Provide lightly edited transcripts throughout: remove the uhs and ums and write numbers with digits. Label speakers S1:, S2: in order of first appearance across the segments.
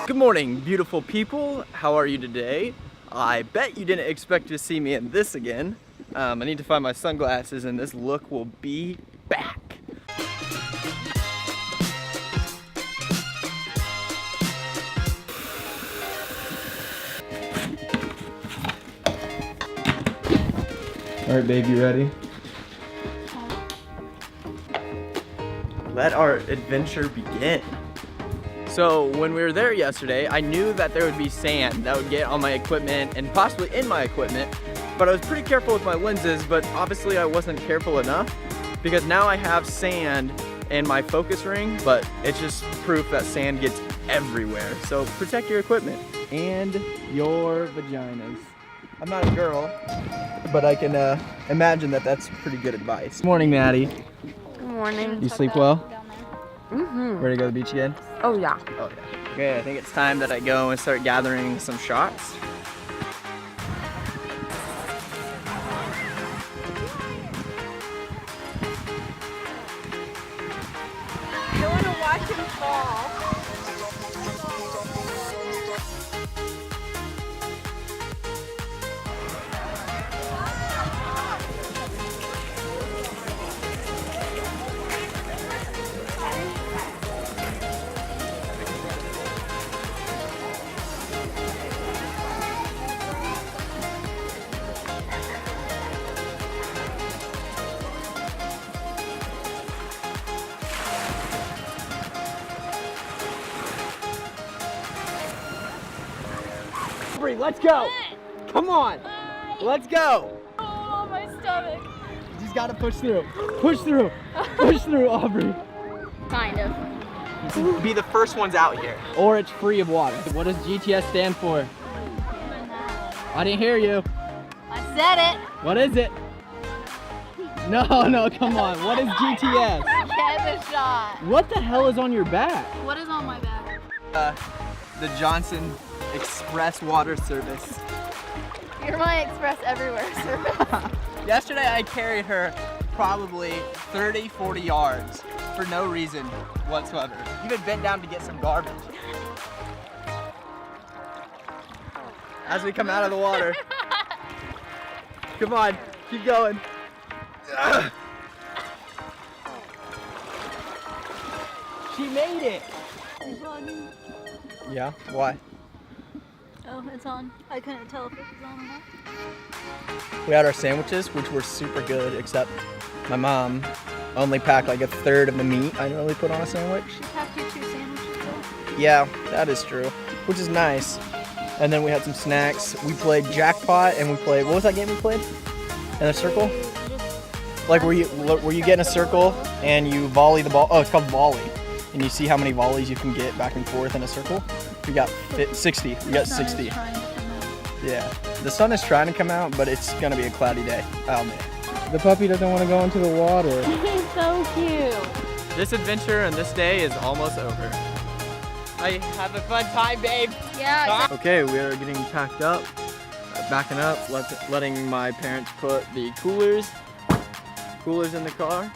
S1: Good morning, beautiful people. How are you today? I bet you didn't expect to see me in this again. I need to find my sunglasses and this look will be back. All right, babe, you ready? Let our adventure begin. So when we were there yesterday, I knew that there would be sand that would get on my equipment and possibly in my equipment, but I was pretty careful with my lenses, but obviously I wasn't careful enough because now I have sand in my focus ring, but it's just proof that sand gets everywhere. So protect your equipment and your vaginas. I'm not a girl, but I can imagine that that's pretty good advice. Good morning, Maddie.
S2: Good morning.
S1: You sleep well?
S2: Mm-hmm.
S1: Ready to go to the beach again?
S2: Oh yeah.
S1: Oh yeah. Okay, I think it's time that I go and start gathering some shots.
S2: I want to watch him fall.
S1: Let's go! Come on! Let's go!
S2: Oh, my stomach.
S1: You just gotta push through. Push through! Push through, Aubrey!
S2: Kind of.
S1: Be the first ones out here. Or it's free of water. What does GTS stand for? I didn't hear you.
S2: I said it.
S1: What is it? No, come on. What is GTS?
S2: Get the shot.
S1: What the hell is on your back?
S2: What is on my back?
S1: The Johnson Express Water Service.
S2: You're my express everywhere service.
S1: Yesterday I carried her probably 30, 40 yards for no reason whatsoever. Even bent down to get some garbage. As we come out of the water. Come on, keep going. She made it.
S2: Are you vlogging?
S1: Yeah, why?
S2: Oh, it's on. I couldn't tell if it was on or not.
S1: We had our sandwiches, which were super good, except my mom only packed like a third of the meat I normally put on a sandwich.
S2: She packed you 2 sandwiches though.
S1: Yeah, that is true, which is nice. And then we had some snacks. We played jackpot, and we played, what was that game we played? In a circle? Like where you get in a circle and you volley the ball. Oh, it's called volley. And you see how many volleys you can get back and forth in a circle. We got 60. We got 60. Yeah. The sun is trying to come out, but it's gonna be a cloudy day. Oh man. The puppy doesn't want to go into the water.
S2: He's so cute.
S1: This adventure and this day is almost over. I have a fun time, babe.
S2: Yeah.
S1: Okay, we are getting packed up, backing up, letting my parents put the coolers in the car.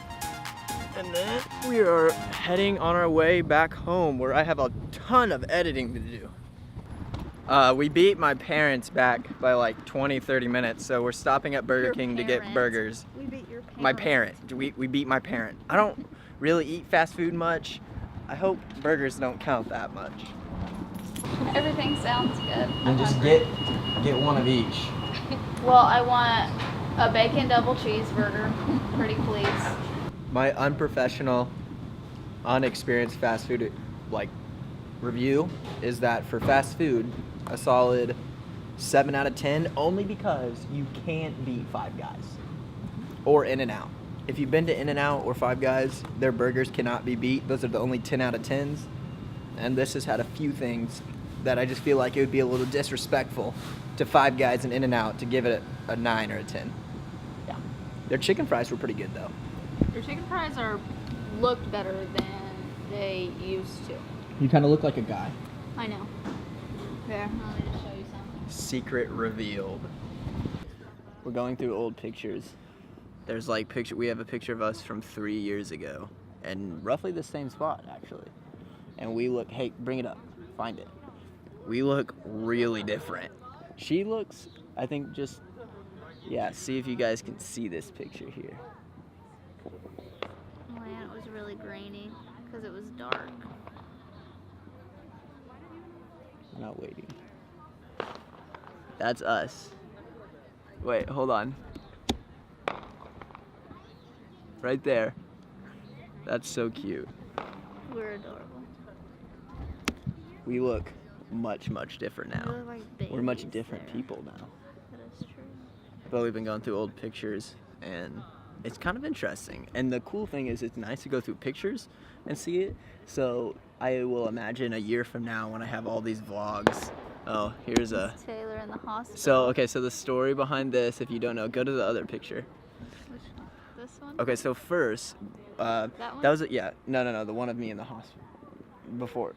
S1: And then we are heading on our way back home where I have a ton of editing to do. We beat my parents back by like 20-30 minutes, so we're stopping at Burger King to get burgers.
S2: We beat your parents.
S1: My parent. We beat my parent. I don't really eat fast food much. I hope burgers don't count that much.
S2: Everything sounds good.
S1: And just get one of each.
S2: Well, I want a bacon double cheeseburger. Pretty please.
S1: My unprofessional, unexperienced fast food review is that for fast food, a solid 7 out of 10, only because you can't beat Five Guys or In-N-Out. If you've been to In-N-Out or Five Guys, their burgers cannot be beat. Those are the only 10 out of 10s. And this has had a few things that I just feel like it would be a little disrespectful to Five Guys and In-N-Out to give it a 9 or a 10. Yeah. Their chicken fries were pretty good though.
S2: Your chicken fries looked better than they used to.
S1: You kind of look like a guy.
S2: I know. There, let me just show you something.
S1: Secret revealed. We're going through old pictures. There's like we have a picture of us from 3 years ago, and roughly the same spot actually. And we look, hey, bring it up, find it. we look really different. She looks, I think, just, yeah, see if you guys can see this picture here.
S2: Oh man, it was really grainy because it was dark.
S1: I'm not waiting. That's us. Wait, hold on. Right there. That's so cute.
S2: We're adorable.
S1: We look much, much different
S2: We
S1: now.
S2: look like babies.
S1: We're much different
S2: there.
S1: people now.
S2: That is true.
S1: But we've been going through old pictures, and it's kind of interesting. And the cool thing is it's nice to go through pictures and see it. So I will imagine a year from now when I have all these vlogs. Oh, here's a...
S2: Taylor in the hospital.
S1: So, okay, so the story behind this, if you don't know, go to the other picture.
S2: Which one? This one?
S1: Okay, so first,
S2: That one?
S1: that was, yeah, no, the one of me in the hospital. Before,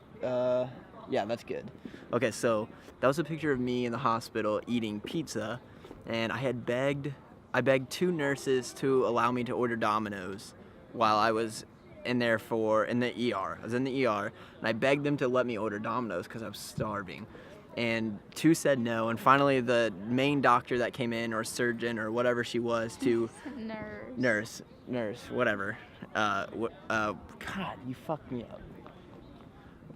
S1: yeah, that's good. Okay, so that was a picture of me in the hospital eating pizza, and I begged 2 nurses to allow me to order Domino's while I was in the ER. I was in the ER, and I begged them to let me order Domino's because I was starving. And 2 said no, and finally the main doctor that came in, or surgeon, or whatever she was, to nurse, whatever. God, you fucked me up.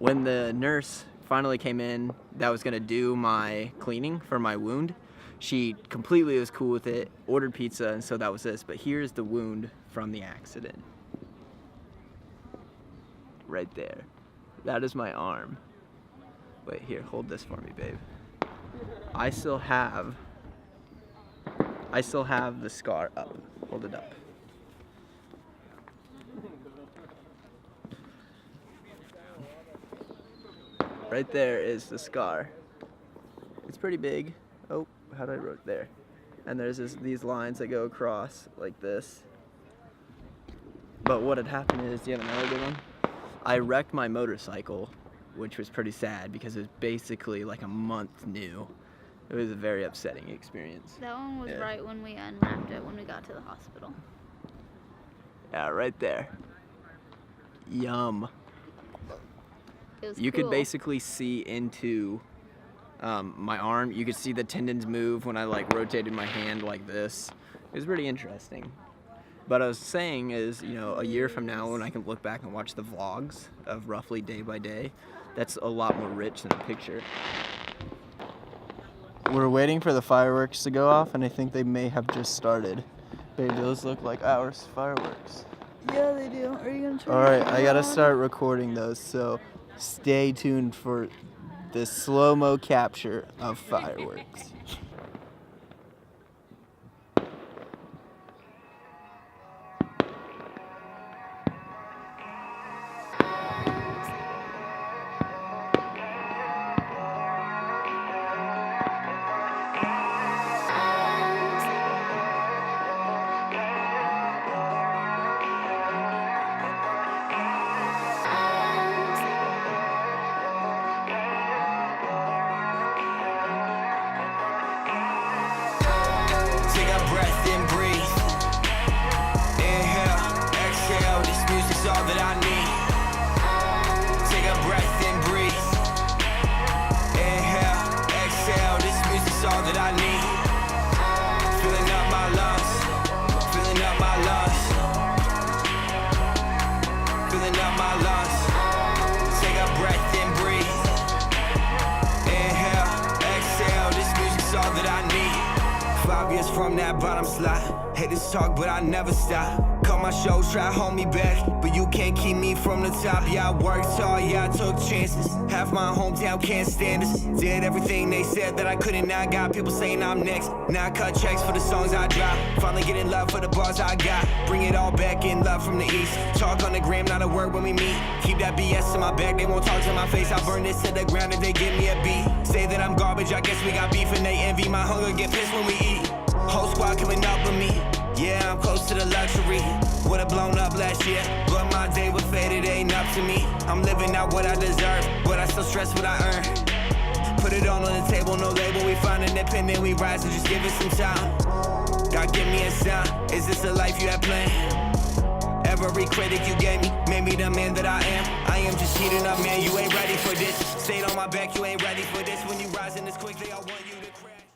S1: When the nurse finally came in that was gonna do my cleaning for my wound, she completely was cool with it, ordered pizza, and so that was this. But here's the wound from the accident. Right there. That is my arm. Wait, here, hold this for me, babe. I still have the scar up. Hold it up. Right there is the scar. It's pretty big. Oh, how did I write there? And there's these lines that go across like this. But what had happened is, do you have another good one? I wrecked my motorcycle, which was pretty sad because it was basically like a month new. It was a very upsetting experience.
S2: That one was right when we unwrapped it when we got to the hospital.
S1: Yeah, right there. Yum.
S2: It was
S1: You
S2: cool.
S1: could basically see into my arm. You could see the tendons move when I like rotated my hand like this. It was pretty interesting. But I was saying is, you know, a year from now when I can look back and watch the vlogs of roughly day by day, that's a lot more rich than a picture. We're waiting for the fireworks to go off, and I think they may have just started. Babe, those look like our fireworks.
S2: Yeah, they do. Are you gonna turn
S1: All right,
S2: it
S1: I gotta
S2: on?
S1: start recording those, so stay tuned for the slow-mo capture of fireworks.
S3: Take a breath and breathe. Inhale, exhale, this music's all that I need. Take a breath and breathe. Inhale, exhale, this music's all that I need. Filling up my lungs, filling up my lungs, filling up my lungs. Take a breath and breathe. Inhale, exhale, this music's all that I need. 5 years from that bottom slide. Haters talk, but I never stop. Cut my shows, try to hold me back, but you can't keep me from the top. Yeah, I worked hard, yeah, I took chances. Half my hometown can't stand us. Did everything they said that I couldn't. Now I got people saying I'm next. Now I cut checks for the songs I drop. Finally getting love for the bars I got. Bring it all back in love from the east. Talk on the gram, not a word when we meet. Keep that BS in my back, they won't talk to my face. I'll burn this to the ground if they give me a beat. Say that I'm garbage, I guess we got beef, and they envy my hunger, get pissed when we eat. Whole squad coming up with me. Yeah, I'm close to the luxury. Would've blown up last year, but my day was faded, ain't up to me. I'm living out what I deserve, but I still stress what I earn. Put it all on the table, no label. We find independent, we rise and just give it some time. God, give me a sign. Is this the life you have planned? Every critic you gave me made me the man that I am. I am just heating up, man. You ain't ready for this. Stayed on my back, you ain't ready for this. When you rising this quick, they all want you to